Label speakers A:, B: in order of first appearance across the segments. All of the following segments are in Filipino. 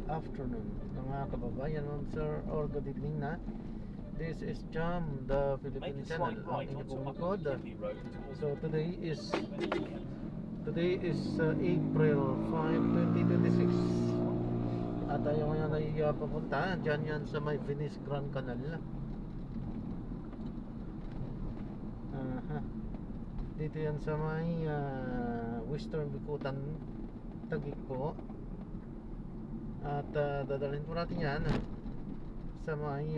A: afternoon mga kababayan, ma'am sir, or good evening na. This is Jam, the Philippine channel, ang inyong pong lingkod. So today is April 5, 2026. At tayo ngayon ay papunta dyan yan sa may Venice Grand Canal. Dito yan sa may Western Bikutan, Taguig po. At dadalhin po natin yan sa may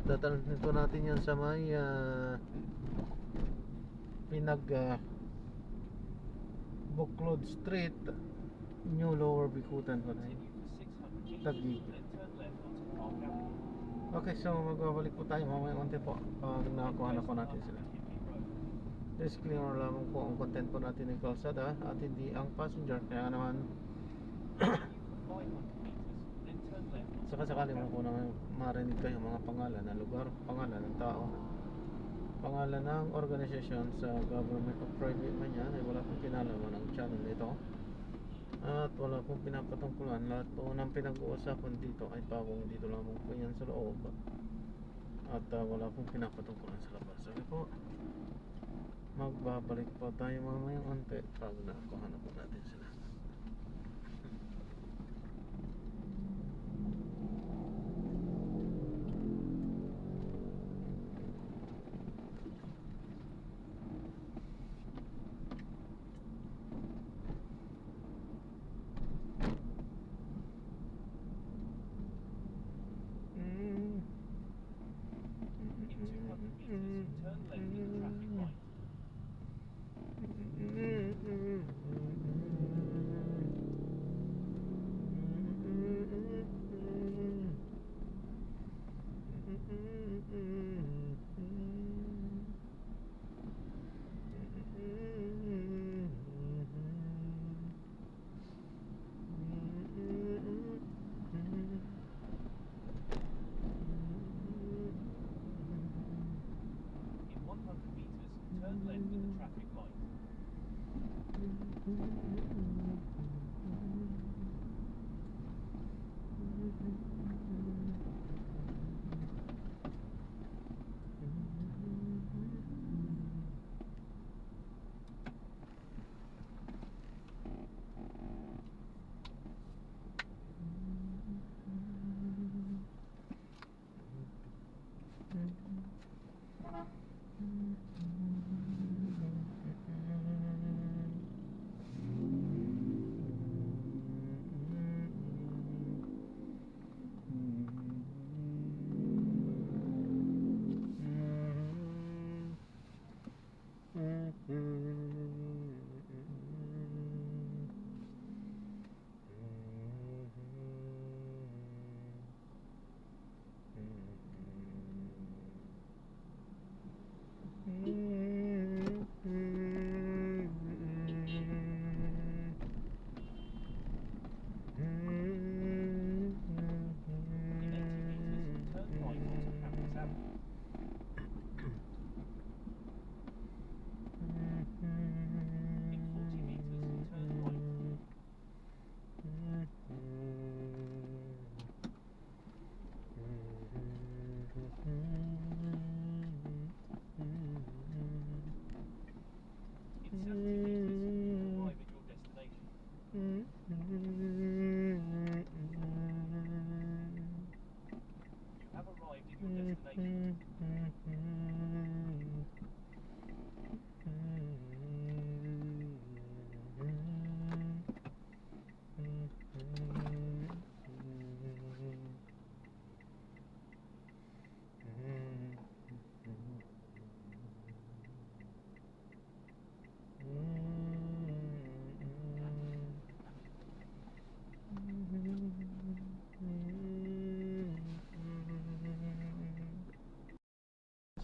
A: dadalhin po natin yan sa may Buklod Street, New Lower Bikutan po tayo, Taguig. Okay, so magbabalik po tayo mamaya konti po pag nakakuha na po natin sila. Disclaimer lamang po, ang content po natin ay kalsada at hindi ang passenger, kaya naman sakali mo po naman marinig kayo mga pangalan ng lugar, pangalan ng tao, pangalan ng organisasyon sa government o private man yan, ay wala pong kinalaman ng channel nito at wala pong pinapatungkulan. Lahat po ng pinag-uusapan dito ay pawong dito lamang po yan sa loob at wala pong pinapatungkulan sa labas. Sabi po, magbabalik po tayo mamaya konti pag nakuha na po natin sila.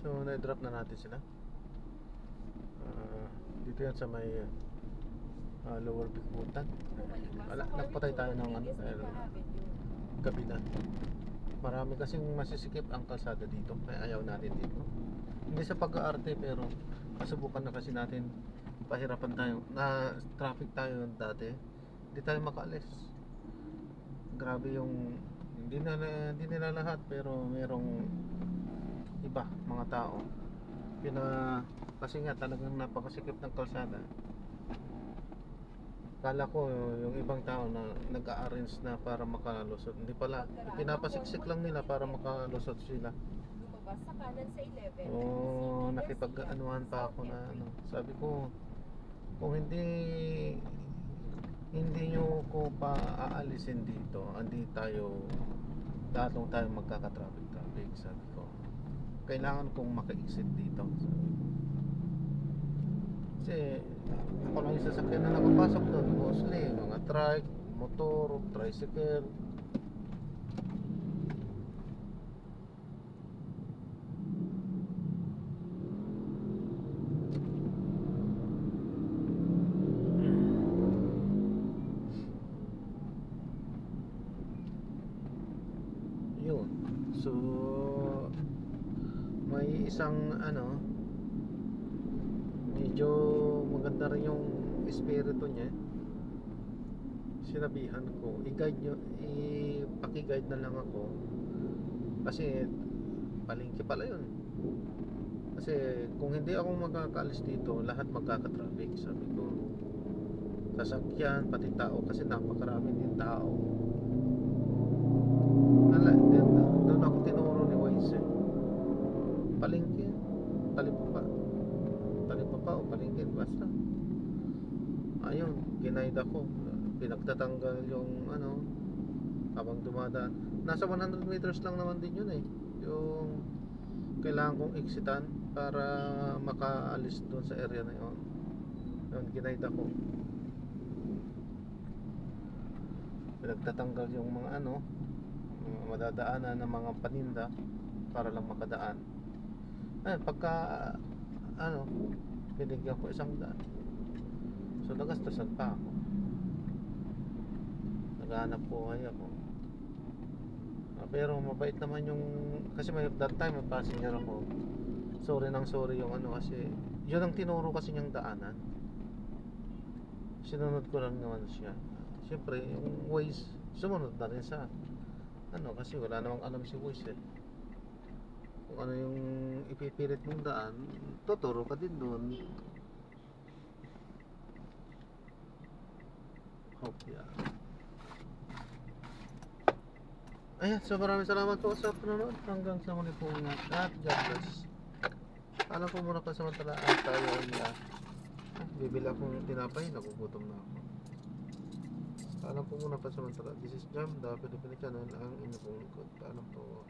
A: So na-drop na natin sila. Dito yan sa may Lower Bikutan. Nagpatay tayo ng gabi na. Marami kasing masisikip ang kalsada dito, kaya ayaw natin dito. Hindi sa pag-aarte, pero kasubukan na kasi natin pahirapan tayo. Na traffic tayo dati. Hindi tayo makaalis. Grabe yung hindi nila lahat pero merong iba mga tao kasi nga talagang napakasikip ng kalsada. Kala ko yung ibang tao na nag-a-arrange na para makalusot, hindi pala, pinapasiksik lang nila para makalusot sila.
B: Lumabas sa kanan sa 11.
A: Nakipag-anuhan pa ako na sabi ko kung hindi nyo ko pa aalisin dito, lalong tayo magkaka-traffic, sabi ko. Kailangan kong maka-exit dito. Kasi ako lang yung sasakyan na nakapasok doon, mostly mga trike, motor, tricycle. Yun. So may isang medyo maganda rin yung espiritu niya. Sinabihan ko, ipaki-guide na lang ako kasi palengke pala yun. Kasi kung hindi ako makakaalis dito, lahat magkaka-traffic, sabi ko. Sasakyan, pati tao, kasi napakarami din tao. Doon ako tinuro ni Waze palengke, talipapa o palengke, basta ayun, ginaid ako, pinagtatanggal yung habang dumadaan. Nasa 100 meters lang naman din yun yung kailangan kong exitan para makaalis doon sa area na yun. Ginaid ako, pinagtatanggal yung mga madadaanan ng mga paninda para lang makadaan. Pagka binigyan ko 100, so nagastasan pa ako, naghahanap buhay ako. Pero mabait naman yung, kasi that time may passenger ako, sorry yung kasi yun ang tinuro kasi niyang daanan, sinunod ko lang naman siya. Siyempre yung Waze sumunod na rin sa kasi wala namang alam si Waze kung ano yung ipipilit mong daan, tuturo ka din doon. Hope ya. Ayan, so maraming salamat po sa panonood. Hanggang sa muli po, ingat at God bless. Alam po muna pansamantala at tayo ay bibili akong tinapay, nagugutom na ako. Alam po muna pansamantala. This is Jam, the Filipino channel, ang inyong lingkod. Alam po.